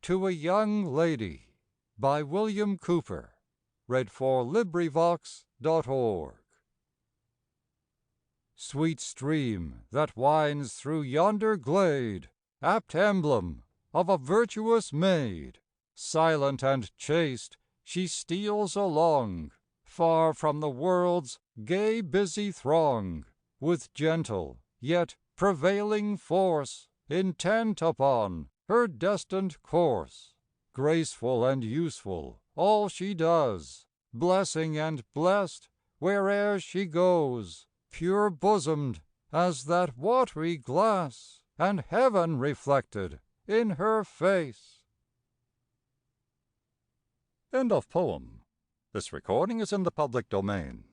to a Young Lady, by William Cooper. LibriVox.org. Sweet stream that winds through yonder glade, apt emblem of a virtuous maid, silent and chaste she steals along, far from the world's gay busy throng, with gentle yet prevailing force, intent upon her destined course. Graceful and useful all she does, blessing and blessed where'er she goes, pure bosomed as that watery glass, and heaven reflected in her face. End of poem. This recording is in the public domain.